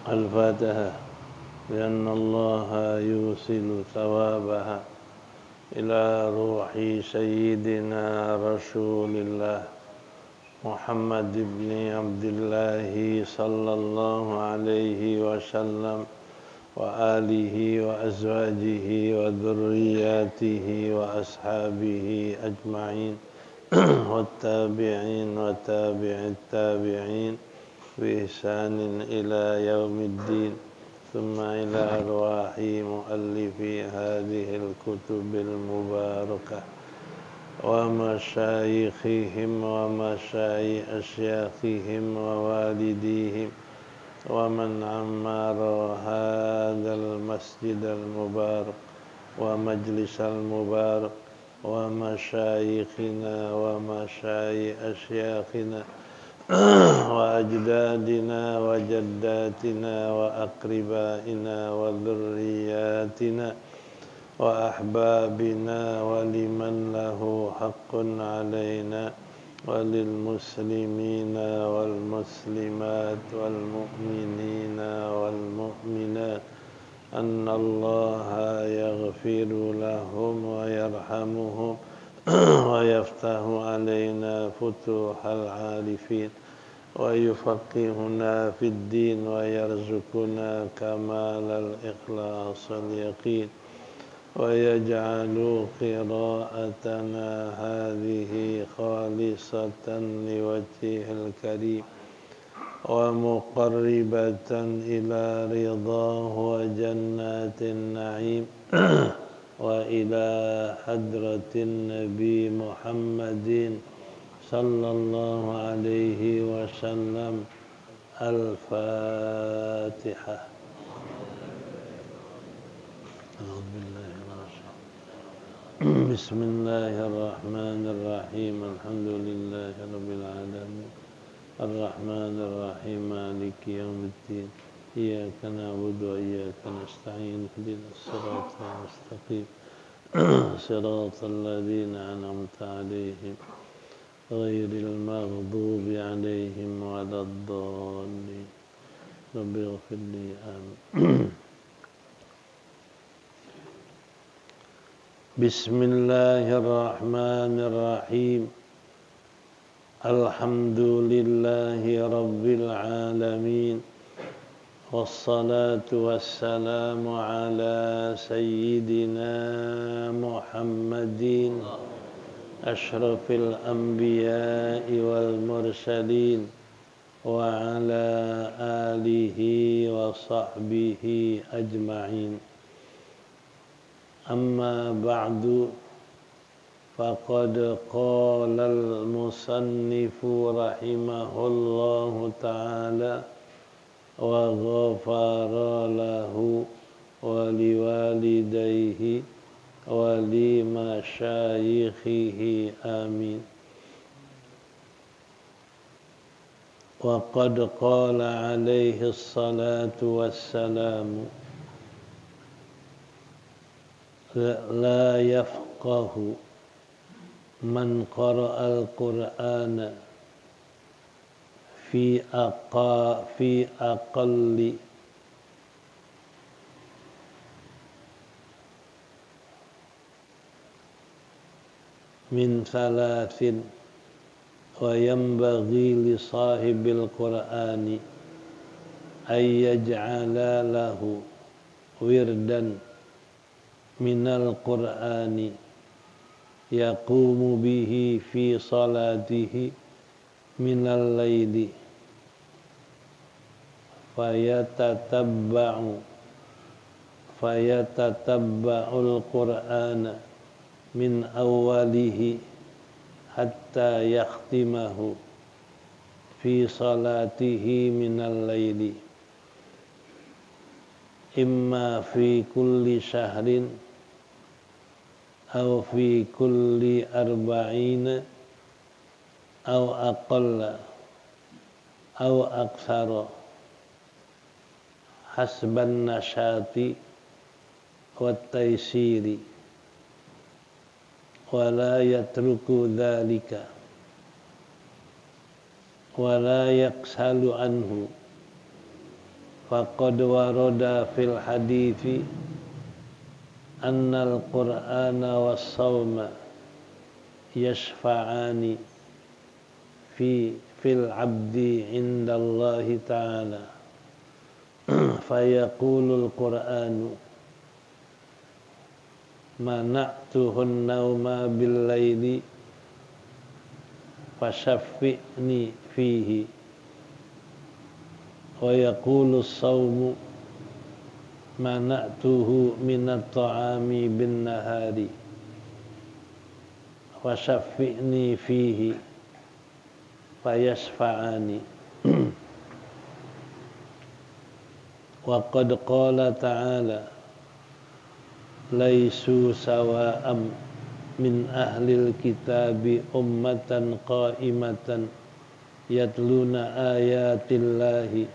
الفاتحة لأن الله يوصل ثوابها إلى روح سيدنا رسول الله محمد بن عبد الله صلى الله عليه وسلم وآله وأزواجه وذرياته وأصحابه أجمعين والتابعين وتابع التابعين بإحسان إلى يوم الدين ثم إلى أرواح مؤلفي هذه الكتب المباركة ومشايخهم ومشايخ أشياخهم ووالديهم ومن عمر هذا المسجد المبارك ومجلس المبارك ومشايخنا ومشايخ أشياخنا وأجدادنا وجداتنا وأقربائنا وذرياتنا وأحبابنا ولمن له حق علينا وللمسلمين والمسلمات والمؤمنين والمؤمنات أن الله يغفر لهم ويرحمهم ويفتح علينا فتوح العارفين ويفقهنا في الدين ويرزقنا كمال الإخلاص اليقين ويجعل قراءتنا هذه خالصة لوجهه الكريم ومقربة إلى رضاه وجنات النعيم وإلى حضرة النبي محمد صلى الله عليه وسلم. الفاتحة. بسم الله الرحمن الرحيم. الحمد لله رب العالمين الرحمن الرحيم مالك يوم الدين إياك نعبد وإياك نستعين اهدنا الصراط المستقيم صراط الذين أنعمت عليهم غير المغضوب عليهم ولا الضالين. رب اغفر لي. آمين. بسم الله الرحمن الرحيم. الحمد لله رب العالمين والصلاة والسلام على سيدنا محمد أشرف الأنبياء والمرسلين وعلى آله وصحبه أجمعين. أما بعد فقد قال المصنف رحمه الله تعالى وغفر له ولوالديه ولمشايخه آمين. وقد قال عليه الصلاة والسلام لا يفقه من قرأ القرآن في أقل من 3 وينبغي لصاحب القرآن أن يجعل له وردا من القرآن يقوم به في صلاته من الليل فيتتبع القرآن من أوله حتى يختمه في صلاته من الليل إما في كل شهر أو في كل 40 أو أقل أو أكثر حسب النشاط والتيسير ولا يترك ذلك ولا يكسل عنه faqad warada fil hadithi annal qur'ana was sawma yashfa'ani fil abdi indallahi ta'ala fayaqulul qur'anu mana'tuhun nauma bil laili fashaffi'ni fihi wa yaqulu as-sawmu mana'tuhu minat ta'ami bin nahari fashaffi'ni fihi fayashfa'ani wa qad qala ta'ala laisu sawa'am min ahlil kitabi ummatan qa'imatan yatluna ayatillahi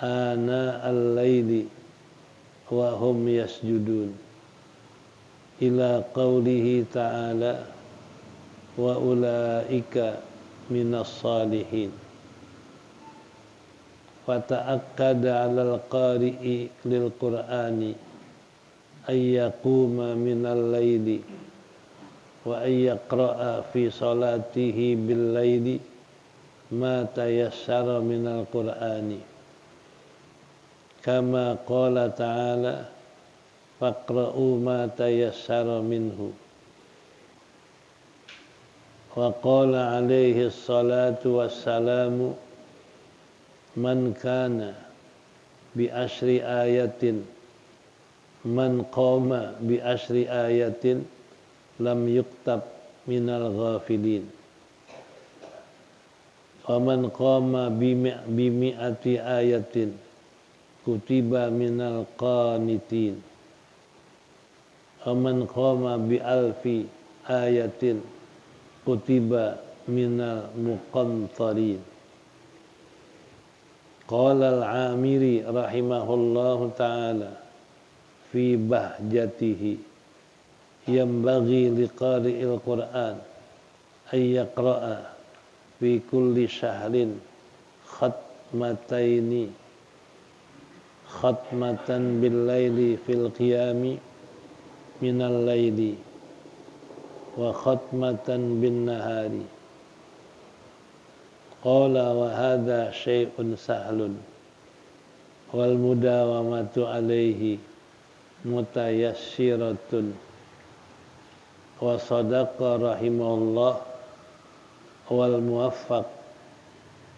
ana al-laili wa hum yasjudun ila qawlihi ta'ala wa ulaika minas salihin fata'akkada 'alal qari'i lil qur'ani ay yaquma minal laili wa ay yaqra'a fi salatihi bil laili ma tayassara minal qur'ani kama qala ta'ala faqra'u ma tayassara minhu wa qala alaihi salatu wassalamu man kana bi ashri ayatin man qama bi ashri ayatin lam yuktab minal ghafilin wa man qama bi mi'ati ayatin kutiba minal qanitin wa man qama bi alfi ayatin kutiba minal muqantarin. Qala al-Amiri rahimahullahu ta'ala fi bahjatihi yambaghi liqari'il Qur'an ay yaqra'a fi kulli shahrin khatmataini khatmatan bil laili fil qiyami minal laili wa khatmatan bin nahari. Qala wa hadha syai'un sahlun wal mudawamatu alaihi mutayassiratun wa sadaqa rahimahullah wal muwaffaq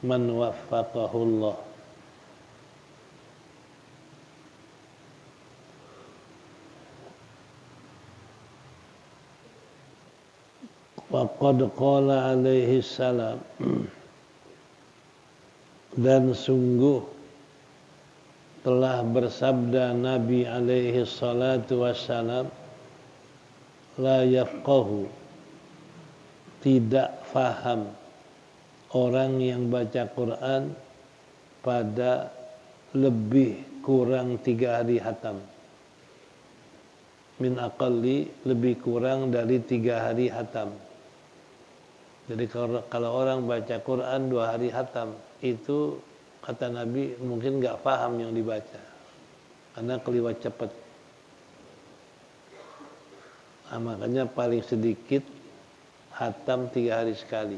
man waffaqahullah. Wa qad qala alaihi salam dan sungguh telah bersabda Nabi alaihi salatu wassalam la yafqahu tidak faham orang yang baca Quran pada lebih kurang 3 hari hatam min aqalli lebih kurang dari 3 hari hatam. Jadi kalau orang baca Quran 2 hari hatam, itu kata Nabi mungkin nggak paham yang dibaca, karena keliwat cepat. Nah, makanya paling sedikit hatam 3 hari sekali.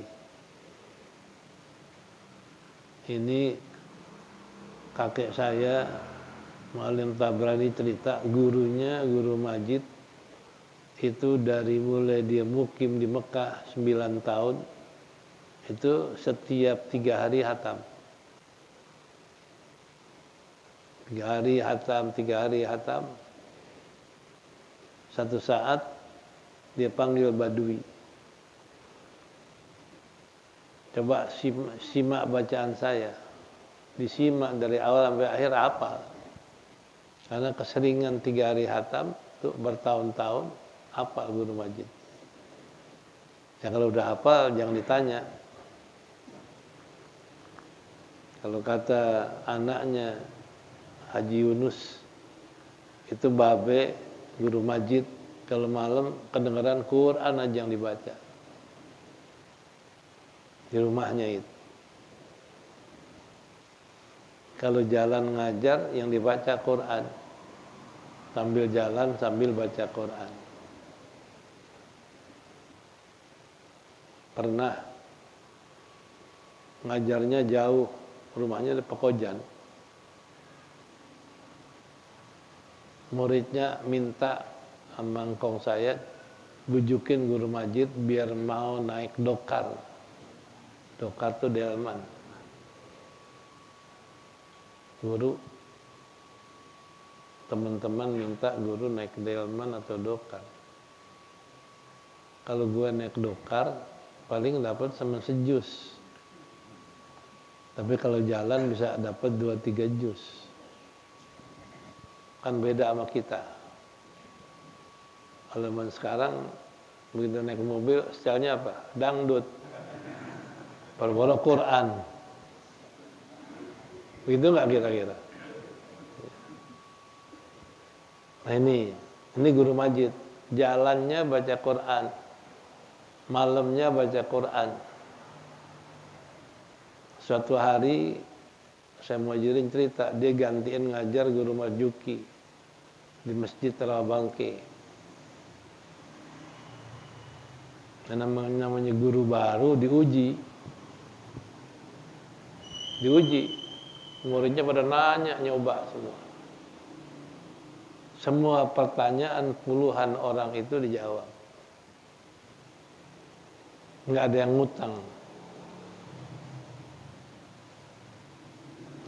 Ini kakek saya, Mu'allim Tabrani cerita, gurunya, Guru Majid, itu dari mulai dia mukim di Mekah 9 tahun, itu setiap 3 hari hatam. 3 hari hatam, 3 hari hatam. Satu saat dia panggil Badui. Coba simak bacaan saya. Disimak dari awal sampai akhir hafal. Karena keseringan 3 hari hatam itu bertahun-tahun. Hafal Guru Majid. Ya kalau udah hafal jangan ditanya. Kalau kata anaknya Haji Yunus, itu babe Guru Majid kalau malam kedengaran Quran aja yang dibaca di rumahnya itu. Kalau jalan ngajar yang dibaca Quran. Sambil jalan, sambil baca Quran. Pernah ngajarnya jauh, rumahnya di Pekojan. Muridnya minta sama engkong saya bujukin guru Majid biar mau naik dokar. Dokar itu delman. Guru, teman-teman minta guru naik delman atau dokar. Kalau gue naik dokar, paling dapat sama sejus. Tapi kalau jalan bisa dapat 2-3 jus. Kan beda sama kita. Kalau sekarang begitu naik mobil, stylenya apa? Dangdut. Baru Quran. Begitu nggak kira-kira? Nah ini guru Majid. Jalannya baca Quran. Malamnya baca Quran. Suatu hari saya mau Muhajirin cerita, dia gantiin ngajar guru Marjuki di Masjid Rawabangke. Dan namanya guru baru diuji. Muridnya pada nanya, nyoba semua. Semua pertanyaan puluhan orang itu dijawab. Nggak ada yang ngutang.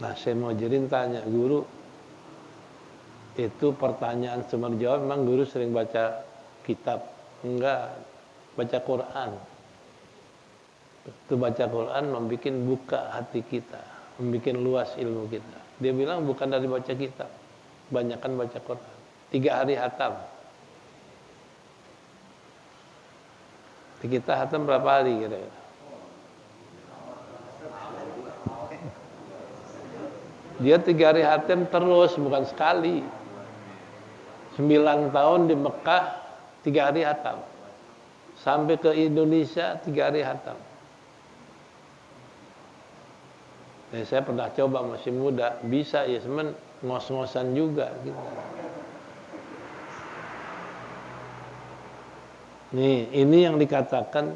Nah, saya mau Muhajirin tanya, guru, itu pertanyaan semua dijawab, memang guru sering baca kitab? Enggak, baca Quran. Itu baca Quran membuat buka hati kita, membuat luas ilmu kita. Dia bilang bukan dari baca kitab, banyakkan baca Quran. 3 hari hatam. Kita hatam berapa hari kira-kira? Dia 3 hari hatam terus, bukan sekali. 9 tahun di Mekah, 3 hari hatam. Sampai ke Indonesia, 3 hari hatam. Dan saya pernah coba masih muda, bisa ya, cuman ngos-ngosan juga gitu. Nih, ini yang dikatakan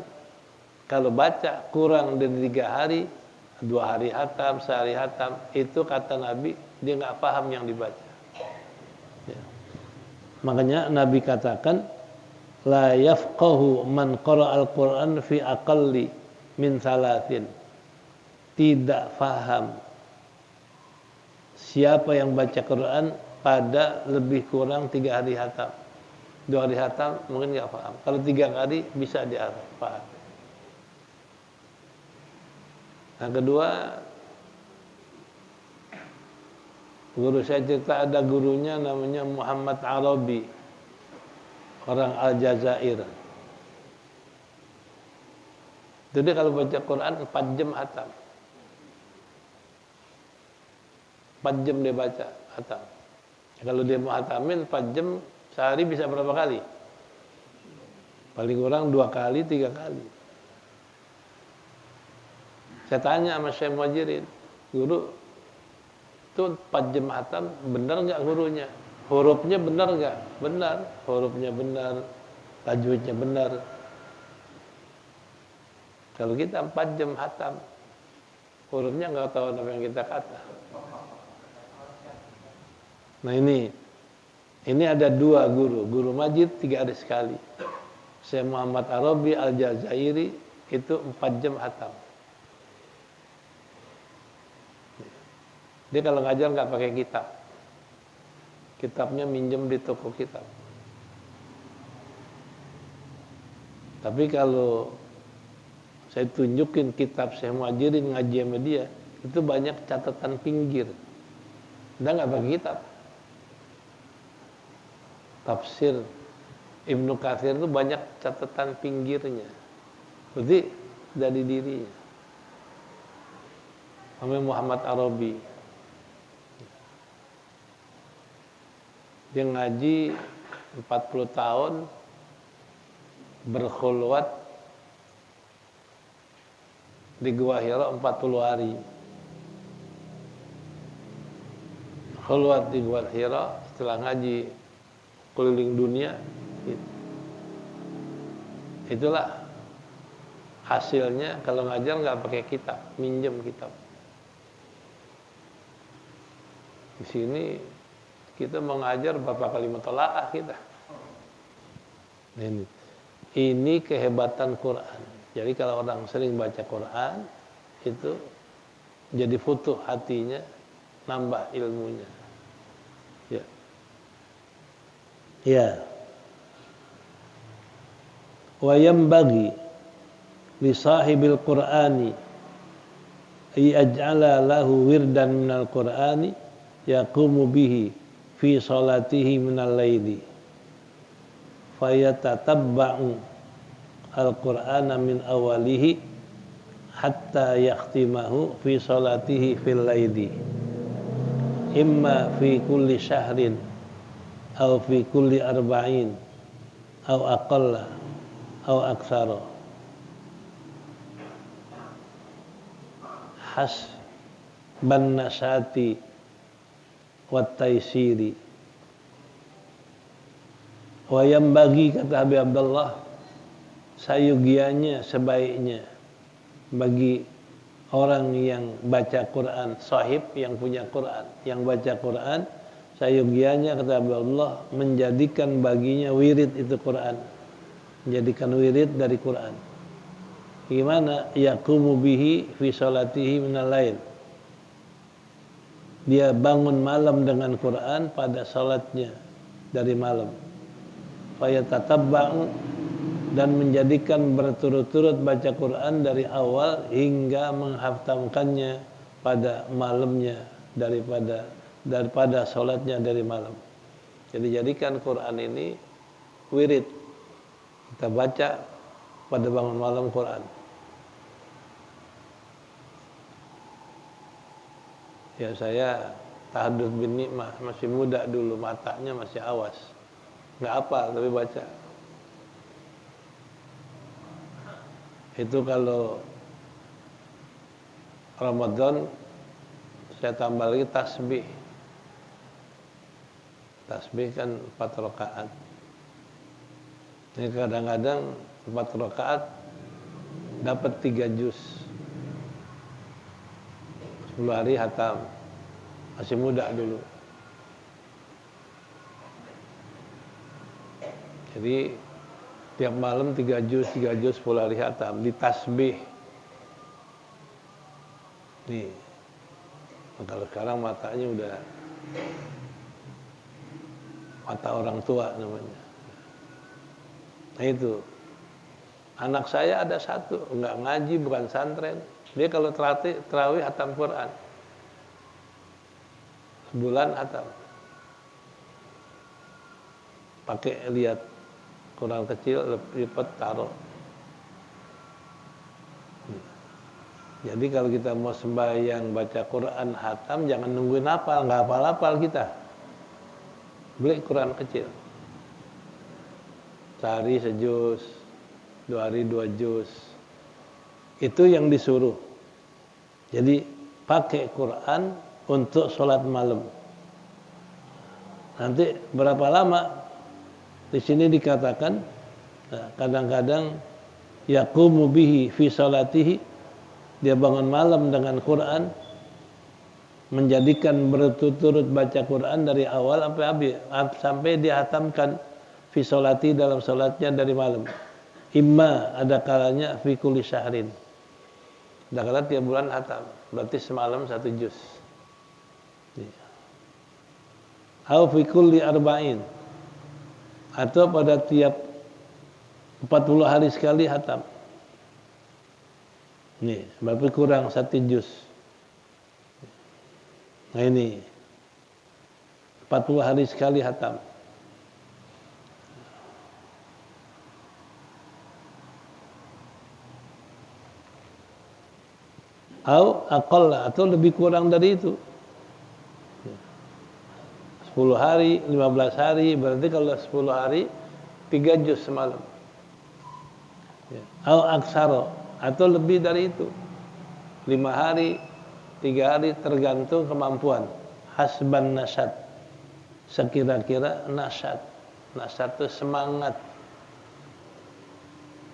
kalau baca kurang dari 3 hari, 2 hari hatam, sehari hatam, itu kata Nabi dia nggak paham yang dibaca. Ya. Makanya Nabi katakan la yafqahu man qara'al Qur'an fi aqalli min salatin. Tidak faham siapa yang baca Quran pada lebih kurang 3 hari hatam. 2 hari hatam mungkin nggak paham. Kalau 3 kali bisa dia paham. Yang kedua, guru saya cerita ada gurunya namanya Muhammad Arabi, orang Aljazair. Jadi kalau baca Quran 4 jam hatam. 4 jam dia baca hatam. Kalau dia mau hatamin 4 jam, sehari bisa berapa kali? Paling kurang 2 kali, 3 kali. Saya tanya sama Syekh Muhajirin, guru, itu 4 jam hatam, benar nggak gurunya? Hurufnya benar nggak? Benar. Hurufnya benar, tajwidnya benar. Kalau kita 4 jam hatam, hurufnya nggak tahu apa yang kita kata. Nah ini ada 2 guru, guru Majid 3 hari sekali. Syekh Muhammad Arabi Al-Jazairi itu 4 jam hatam. Dia kalau ngajar nggak pakai kitab. Kitabnya minjem di toko kitab. Tapi kalau saya tunjukin kitab Syekh Muhajirin ngaji sama dia, itu banyak catatan pinggir. Dia nggak pakai kitab. Tafsir Ibnu Katsir itu banyak catatan pinggirnya. Berarti dari dirinya. Namanya Muhammad Arabi. Dia ngaji 40 tahun, berkhulwat di Gua Hira 40 hari. Khulwat di Gua Hira setelah ngaji keliling dunia, itulah hasilnya. Kalau ngajar nggak pakai kitab, minjem kitab. Di sini kita mengajar berapa kali mutolaah kita. Ini kehebatan Quran. Jadi kalau orang sering baca Quran, itu jadi futuh hatinya, nambah ilmunya. Ya. Ya. Wa yambaghi li sahibil Qur'ani ayaj'ala lahu wirdan minal Qur'ani yaqumu bihi fi salatihi minal laili fayatatabba'u al-Qur'ana min awalihi hatta yakhtimahu fi salatihi fil laili imma fi kulli syahrin aw fi kulli arba'in aw aqalla aw aktsara hasban nasati wat taisiri. Wa yang bagi, kata Habib Abdullah, sayugianya, sebaiknya bagi orang yang baca Quran, sahib yang punya Quran, yang baca Quran, sayugianya, kata Habib Abdullah, menjadikan baginya wirid itu Quran, menjadikan wirid dari Quran. Gimana? Yaqumu bihi fi salatihi minal lail. Dia bangun malam dengan Quran pada salatnya dari malam. Fayatatabba'u, dan menjadikan berturut-turut baca Quran dari awal hingga menghaftamkannya pada malamnya daripada salatnya dari malam. Jadi jadikan Quran ini wirid. Kita baca pada bangun malam Quran. Ya, saya tahadduts bin nikmah, masih muda dulu, matanya masih awas. Nggak hafal tapi baca. Itu kalau Ramadan saya tambah lagi tasbih. Tasbih kan 4 rakaat. Ini kadang-kadang 4 rakaat dapat 3 juz. 10 hari hatam. Masih muda dulu. Jadi tiap malam 3 juz 10 hari hatam, ditasbih. Nih. Kalau sekarang matanya udah mata orang tua namanya. Nah itu. Anak saya ada satu, enggak ngaji, bukan santren. Dia kalau terawih hatam Quran. Sebulan hatam. Pakai lihat Quran kecil, lipat taruh. Jadi kalau kita mau sembahyang baca Quran hatam, jangan nungguin hafal, nggak hafal-hafal kita. Beli Quran kecil. Sehari sejuz, 2 hari 2 juz. Itu yang disuruh. Jadi pakai Quran untuk sholat malam. Nanti berapa lama? Di sini dikatakan kadang-kadang yaqumu bihi fi salatihi, dia bangun malam dengan Quran, menjadikan berturut-turut baca Quran dari awal sampai habis, sampai dia hatamkan fi salati, dalam salatnya dari malam. Imma, ada kalanya fi kulli syahrin. Ada kala tiap bulan hatam, berarti semalam 1 juz. Au fi kulli arba'in, atau pada tiap 40 hari sekali hatam. Nih, berarti kurang 1 juz. Nah ini 40 hari sekali hatam. Atau lebih kurang dari itu. 10 hari, 15 hari, berarti kalau 10 hari 3 juz semalam. Aksaro, atau lebih dari itu. 5 hari, 3 hari, tergantung kemampuan hasban nasyad, sekira-kira nasyad. Nasyad itu semangat.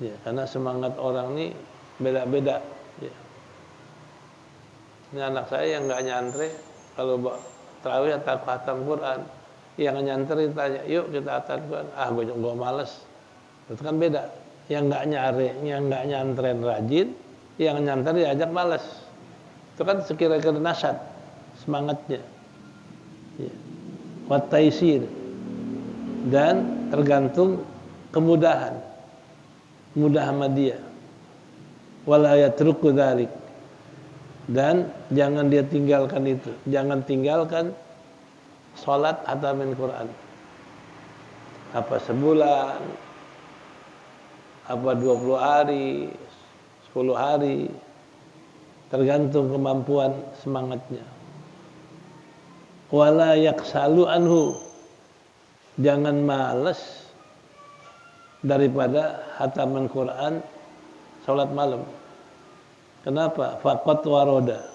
Ya, karena semangat orang ini beda-beda. Ya. Ini anak saya yang nggak nyantri, kalau tarawih atau khatam Quran, yang nyantri tanya, yuk kita khatam Quran. Ah, gue males. Itu kan beda. Yang nggak nyantren rajin, yang nyantri diajak males. Itu kan sekira-kira nasyad, semangatnya. Ya. Wat taisir, dan tergantung kemudahan, mudah sama dia. Wala yatruku dzalik, dan jangan dia tinggalkan itu, jangan tinggalkan salat hatamin Quran. Apa sebulan, apa 20 hari, 10 hari, tergantung kemampuan semangatnya. Wala yaksalu anhu, jangan malas daripada hataman Quran salat malam. Kenapa? Faqat waroda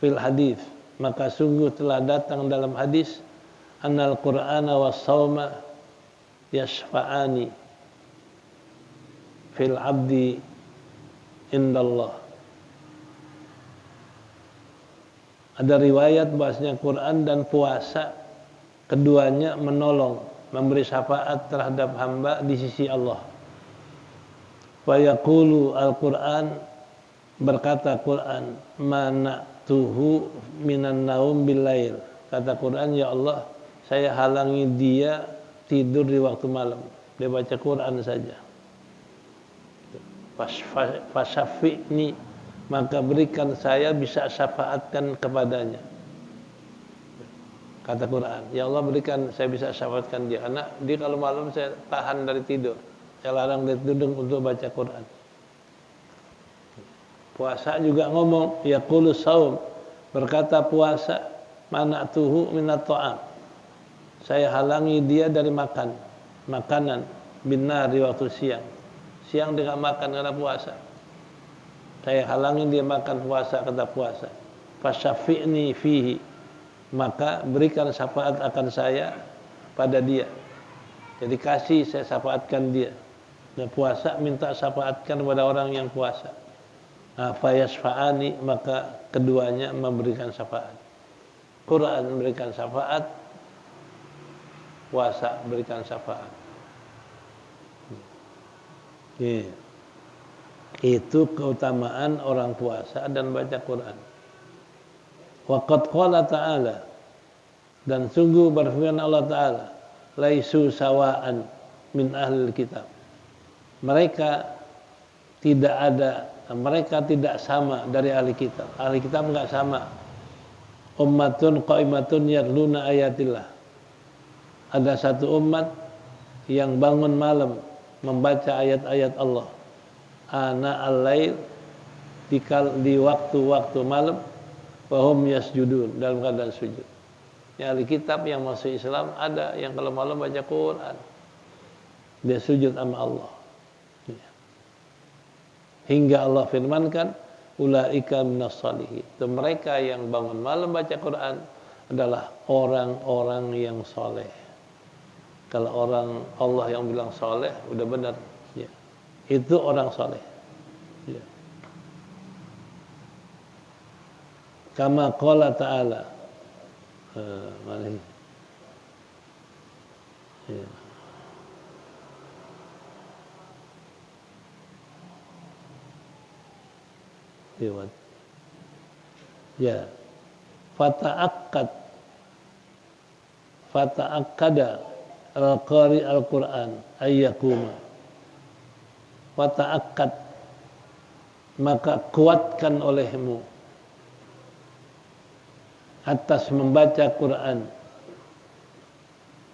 fil hadis, maka sungguh telah datang dalam hadis, annal Qur'ana was sauma yashfa'ani fil abdi indallah. Ada riwayat bahasanya Quran dan puasa keduanya menolong, memberi syafaat terhadap hamba di sisi Allah. Wa yaqulu al-Quran, berkata Quran, mana'tuhu minan naum billail. Kata Quran, ya Allah, saya halangi dia tidur di waktu malam. Dia baca Quran saja. Fasyafi'ni, maka berikan saya bisa syafaatkan kepadanya. Kata Quran, ya Allah berikan saya bisa syafaatkan dia, karena dia kalau malam saya tahan dari tidur, saya larang dia tidur untuk baca Quran. Puasa juga ngomong, yaqulu saum, berkata puasa, mana'tuhu minat ta'am, saya halangi dia dari makanan binar di waktu siang dia nggak makan karena puasa, saya halangi dia makan puasa, kata puasa. Fasyafi'ni fihi, maka berikan syafaat akan saya pada dia. Jadi kasih saya syafaatkan dia. Nah, puasa minta syafaatkan kepada orang yang puasa. Nah, fayasfa'ani, maka keduanya memberikan syafaat. Quran memberikan syafaat, puasa berikan syafaat. Itu keutamaan orang puasa dan baca Quran. Waqad qala ta'ala, dan sungguh berfirman Allah Ta'ala, laisu sawa'an min ahlil kitab, mereka tidak sama dari ahli kitab. Ahli kitab enggak sama. Ummatun qaimatun yatluna ayatillah, ada satu umat yang bangun malam membaca ayat-ayat Allah. Ana al-lail, di waktu-waktu malam, wahum yasjudun, dalam keadaan sujud. Yang ahli kitab yang masuk Islam ada yang kalau malam baca Quran, dia sujud sama Allah. Hingga Allah firmankan, ulaika minas shalihin, itu mereka yang bangun malam baca Quran adalah orang-orang yang soleh. Kalau orang Allah yang bilang soleh, udah benar, ya. Itu orang soleh, ya. Kama qala ta'ala, mana ini? Ya. Lewat. Ya. Fata'akkada al-qari al-Quran ayyakuma. Fata'akkad, maka kuatkan olehmu atas membaca Quran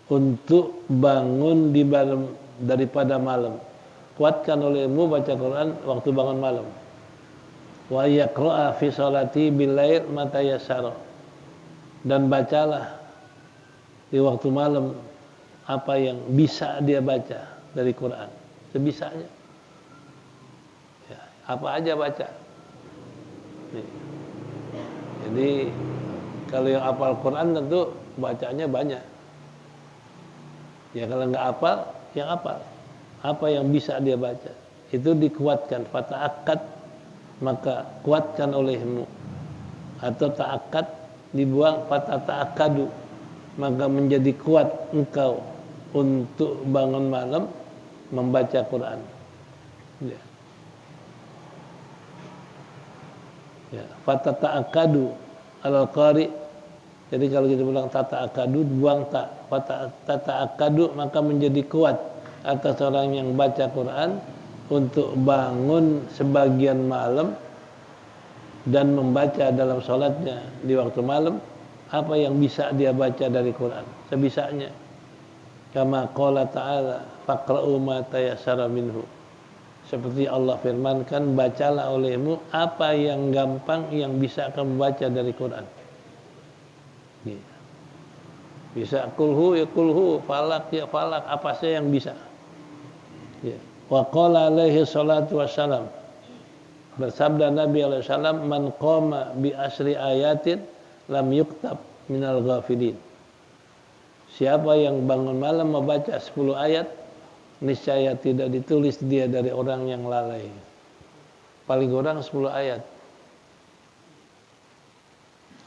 untuk bangun di malam daripada malam. Kuatkan olehmu baca Quran waktu bangun malam. Wa yaqra'a fi sholati billail mata yassara, dan bacalah di waktu malam apa yang bisa dia baca dari Quran, sebisanya. Ya, apa aja baca. Nih. Jadi Kalau yang hafal Quran tentu bacanya banyak. Ya kalau nggak hafal, yang hafal. Apa yang bisa dia baca. Itu dikuatkan. Fata'akkad, maka kuatkan olehmu. Atau ta'akkad, dibuang fatata'akkadu, maka menjadi kuat engkau untuk bangun malam membaca Quran. Ya. Ya, fatata'akkadu al-qari. Jadi kalau kita bilang tata'akkadu, buang tak. Fatata'akkadu, maka menjadi kuat atas orang yang baca Quran untuk bangun sebagian malam dan membaca dalam sholatnya di waktu malam apa yang bisa dia baca dari Quran sebisanya. Kama qala ta'ala faqra'u ma tayassara minhu. Seperti Allah firmankan, bacalah olehmu apa yang gampang yang bisa kamu baca dari Quran. Bisa kulhu ya kulhu, falak ya falak, apa saja yang bisa. Ya. Wa qala alaihi salatu wassalam, bersabda Nabi alaihi salam, man qama bi asri ayatin lam yuktab minal ghafilin. Siapa yang bangun malam membaca 10 ayat, niscaya tidak ditulis dia dari orang yang lalai. Paling kurang 10 ayat.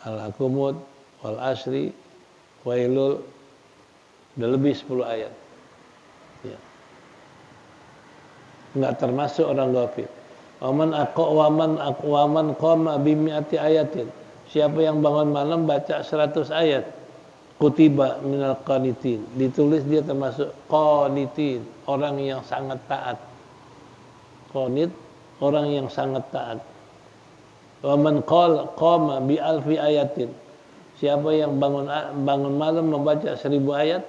Al-Hakumut, wal asri, wailul, udah lebih 10 ayat. Ya. Enggak termasuk orang ghafil. Waman qama bi mi'ati ayatin. Siapa yang bangun malam baca 100 ayat, kutiba minal qanitin, ditulis dia termasuk qanitin, orang yang sangat taat. Qanit, orang yang sangat taat. Wa man qama bi alfi ayatin, siapa yang bangun malam membaca 1000 ayat,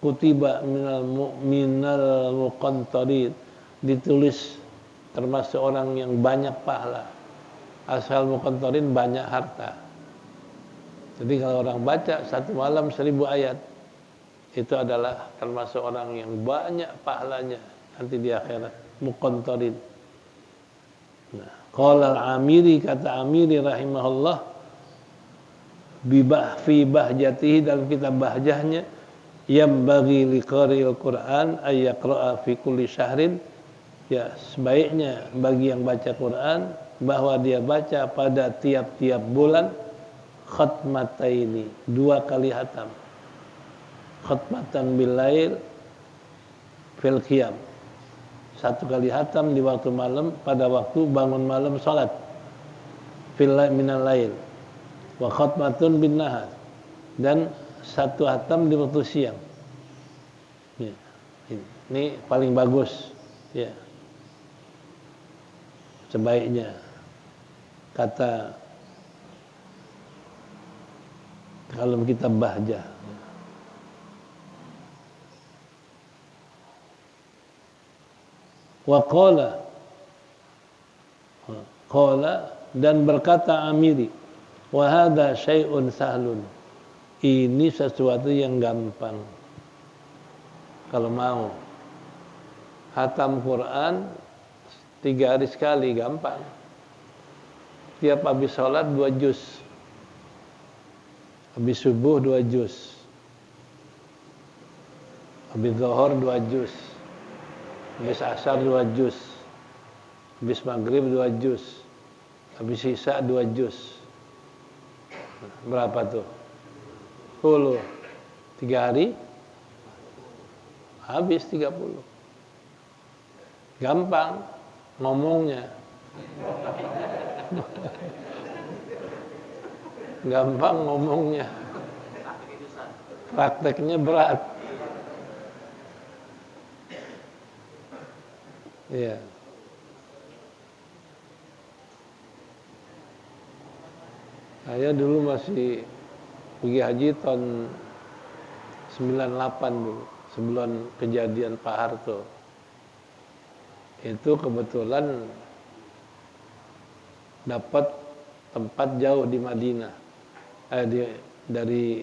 kutiba minal muqantarin, ditulis termasuk orang yang banyak pahala. Asal muqantarin banyak harta. Jadi kalau orang baca satu malam 1000 ayat, itu adalah termasuk orang yang banyak pahalanya nanti di akhirat. Muqantarin. Nah, qala al-Amiri, kata Amiri rahimahullah, fi bahjatihi, dalam kitab bahjahnya, yang bagi liqari'il Quran ay yaqra'a fi kulli syahrin, ya sebaiknya bagi yang baca Quran bahwa dia baca pada tiap-tiap bulan khatmataini, 2 kali khatam. Khatmatan bil lail fil qiyam, 1 kali khatam di waktu malam, pada waktu bangun malam salat, fil minal lail, wa khatmatun bin nahar, dan 1 khatam di waktu siang. Ya. Ini paling bagus, ya. Sebaiknya kata kalau kita bahjah. Wa qala, dan berkata Amiri, wa hadza syai'un sahlun, ini sesuatu yang gampang. Kalau mau khatam Quran 3 hari sekali, gampang. Tiap habis sholat 2 juz, habis subuh 2 juz, habis zuhur 2 juz, habis asar 2 juz, habis maghrib 2 juz, habis isya 2 juz. Berapa tuh? 10. 3 hari habis 30. Gampang ngomongnya. Gampang ngomongnya. Prakteknya berat. Iya. Saya dulu masih pergi haji tahun 98 dulu, sebelum kejadian Pak Harto. Itu kebetulan dapat tempat jauh di Madinah, dari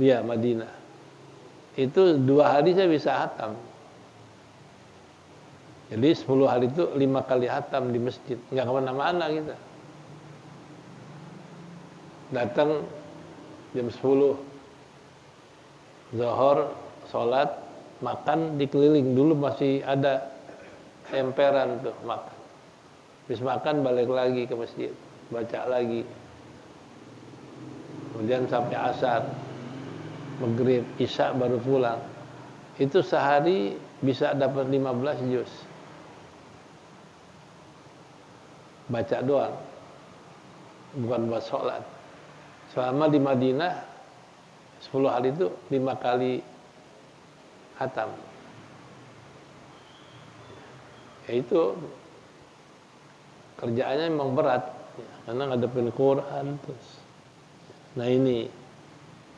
Madinah. Itu 2 hari saya bisa hatam. Jadi 10 hari itu 5 kali hatam di masjid, nggak kemana-mana kita. Datang jam 10 zuhur, sholat, makan dikeliling. Dulu masih ada emperan tuh makan. Habis makan balik lagi ke masjid, baca lagi. Kemudian sampai asar, maghrib, isya baru pulang. Itu sehari bisa dapat 15 juz. Baca doang, bukan buat sholat. Selama di Madinah 10 hari itu 5 kali khatam. Ya itu kerjaannya memang berat ya, karena ngadepin Quran terus. Nah ini.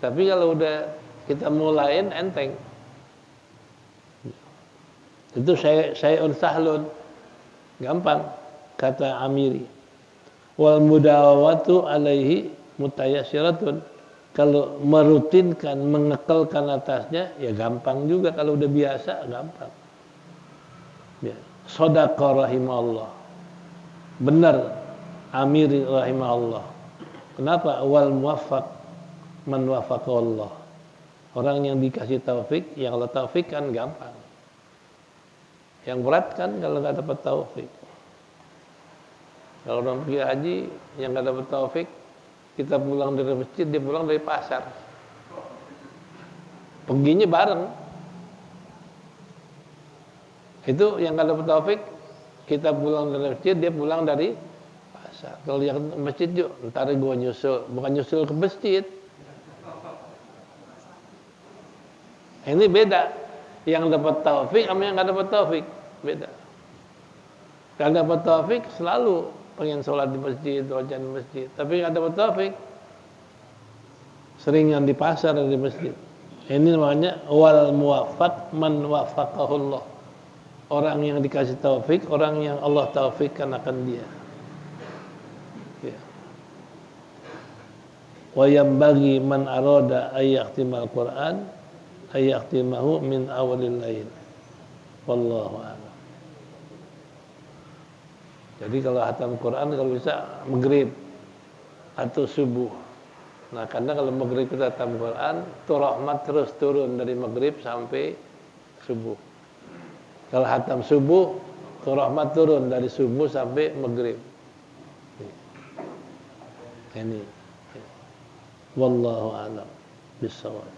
Tapi kalau udah kita mulain enteng. Itu saya sahlun. Gampang kata Amiri. Wal mudawatu alaihi mutayassiratun. Kalau merutinkan, mengekalkan atasnya ya gampang juga. Kalau udah biasa gampang. Ya. Shadaqa rahimahullah. Benar Amiri rahimahullah. Kenapa? Wal muwaffaq man waffaqallah. Orang yang dikasih taufik, yang Allah taufik kan gampang. Yang berat kan kalau nggak dapat taufik. Kalau orang pergi haji yang nggak dapat taufik, kita pulang dari masjid, dia pulang dari pasar. Perginya bareng. Itu yang nggak dapat taufik, kita pulang dari masjid, dia pulang dari pasar. Kalau yang masjid yuk, ntar gue nyusul, bukan nyusul ke masjid. Ini beda. Yang dapat taufik sama yang nggak dapat taufik beda. Kalau dapat taufik selalu pengen sholat di masjid, baca di masjid. Tapi nggak dapat taufik, seringan di pasar dan di masjid. Ini namanya wal muwaffaq man waffaqahullah. Orang yang dikasih taufik, orang yang Allah taufikkan akan dia. Ya. Wa yambaghi man arada ay yahtimal Qur'an ay yahtimahu min awalil lail. Wallahu a'lam. Jadi kalau hatam Quran kalau bisa maghrib atau subuh. Nah, karena kalau maghrib kita hatam Quran, itu rahmat terus turun dari maghrib sampai subuh. Kalau hatam subuh, itu rahmat turun dari subuh sampai maghrib. Ini. Wallahu a'lam bishawab.